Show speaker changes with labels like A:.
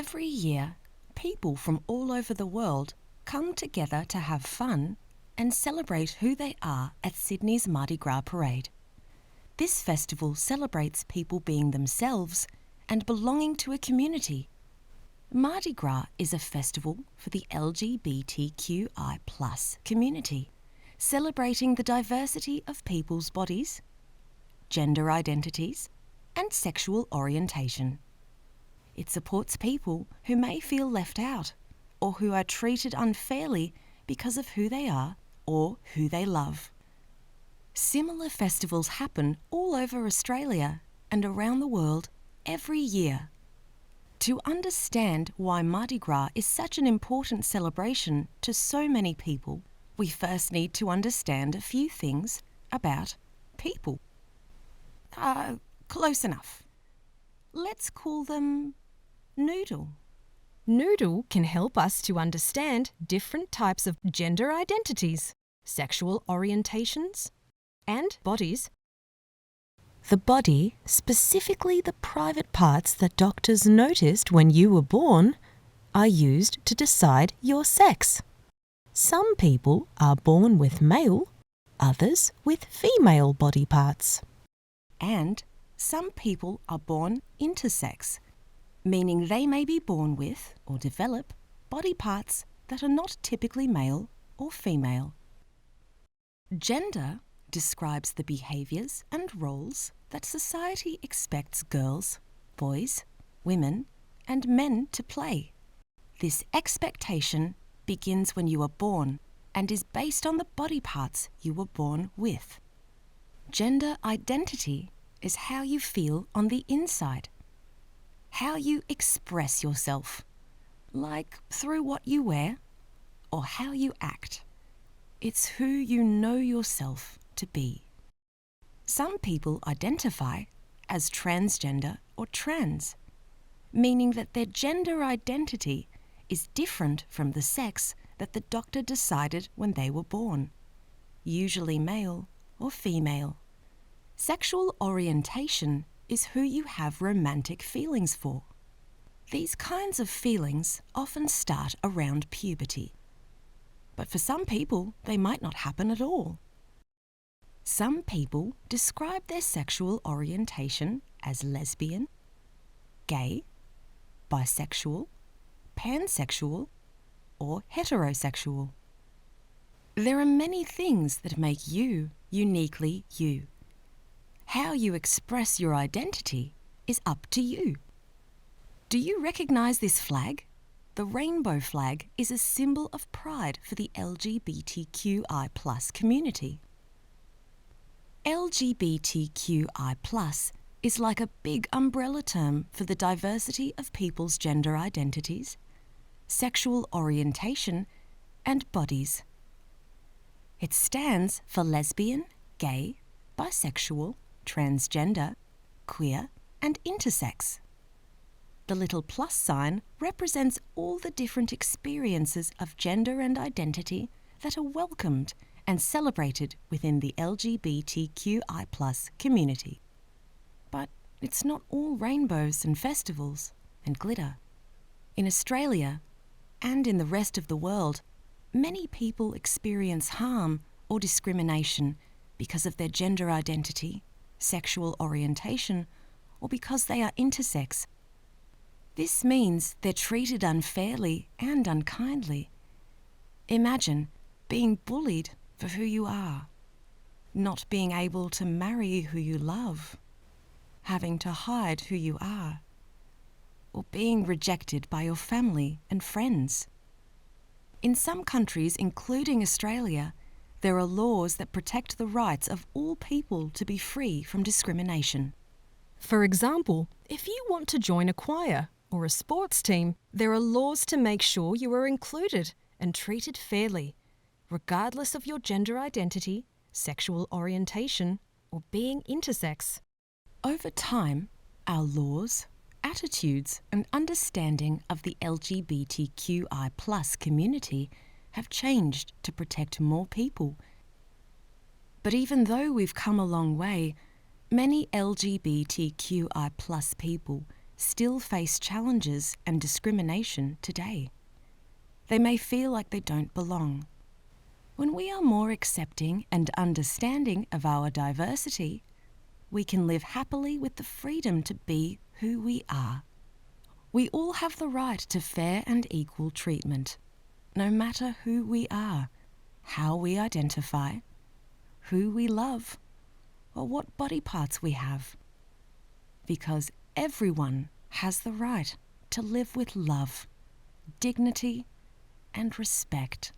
A: Every year, people from all over the world come together to have fun and celebrate who they are at Sydney's Mardi Gras parade. This festival celebrates people being themselves and belonging to a community. Mardi Gras is a festival for the LGBTQI+ community, celebrating the diversity of people's bodies, gender identities, and sexual orientation. It supports people who may feel left out or who are treated unfairly because of who they are or who they love. Similar festivals happen all over Australia and around the world every year. To understand why Mardi Gras is such an important celebration to so many people, we first need to understand a few things about people. Close enough. Let's call them Noodle.
B: Noodle can help us to understand different types of gender identities, sexual orientations, and bodies. The body, specifically the private parts that doctors noticed when you were born, are used to decide your sex. Some people are born with male, others with female body parts.
A: And some people are born intersex, meaning they may be born with or develop body parts that are not typically male or female. Gender describes the behaviours and roles that society expects girls, boys, women, and men to play. This expectation begins when you are born and is based on the body parts you were born with. Gender identity is how you feel on the inside, how you express yourself, like through what you wear or how you act. It's who you know yourself to be. Some people identify as transgender or trans, meaning that their gender identity is different from the sex that the doctor decided when they were born, usually male or female. Sexual orientation is who you have romantic feelings for. These kinds of feelings often start around puberty, but for some people they might not happen at all. Some people describe their sexual orientation as lesbian, gay, bisexual, pansexual, or heterosexual. There are many things that make you uniquely you. How you express your identity is up to you. Do you recognise this flag? The rainbow flag is a symbol of pride for the LGBTQI+ community. LGBTQI+ is like a big umbrella term for the diversity of people's gender identities, sexual orientation, and bodies. It stands for lesbian, gay, bisexual, transgender, queer, and intersex. The little plus sign represents all the different experiences of gender and identity that are welcomed and celebrated within the LGBTQI+ community. But it's not all rainbows and festivals and glitter. In Australia and in the rest of the world, many people experience harm or discrimination because of their gender identity, sexual orientation, or because they are intersex. This means they're treated unfairly and unkindly. Imagine being bullied for who you are, not being able to marry who you love, having to hide who you are, or being rejected by your family and friends. In some countries, including Australia, there are laws that protect the rights of all people to be free from discrimination.
B: For example, if you want to join a choir or a sports team, there are laws to make sure you are included and treated fairly, regardless of your gender identity, sexual orientation, or being intersex.
A: Over time, our laws, attitudes, and understanding of the LGBTQI+ community have changed to protect more people. But even though we've come a long way, many LGBTQI+ people still face challenges and discrimination today. They may feel like they don't belong. When we are more accepting and understanding of our diversity, we can live happily with the freedom to be who we are. We all have the right to fair and equal treatment, no matter who we are, how we identify, who we love, or what body parts we have. Because everyone has the right to live with love, dignity, and respect.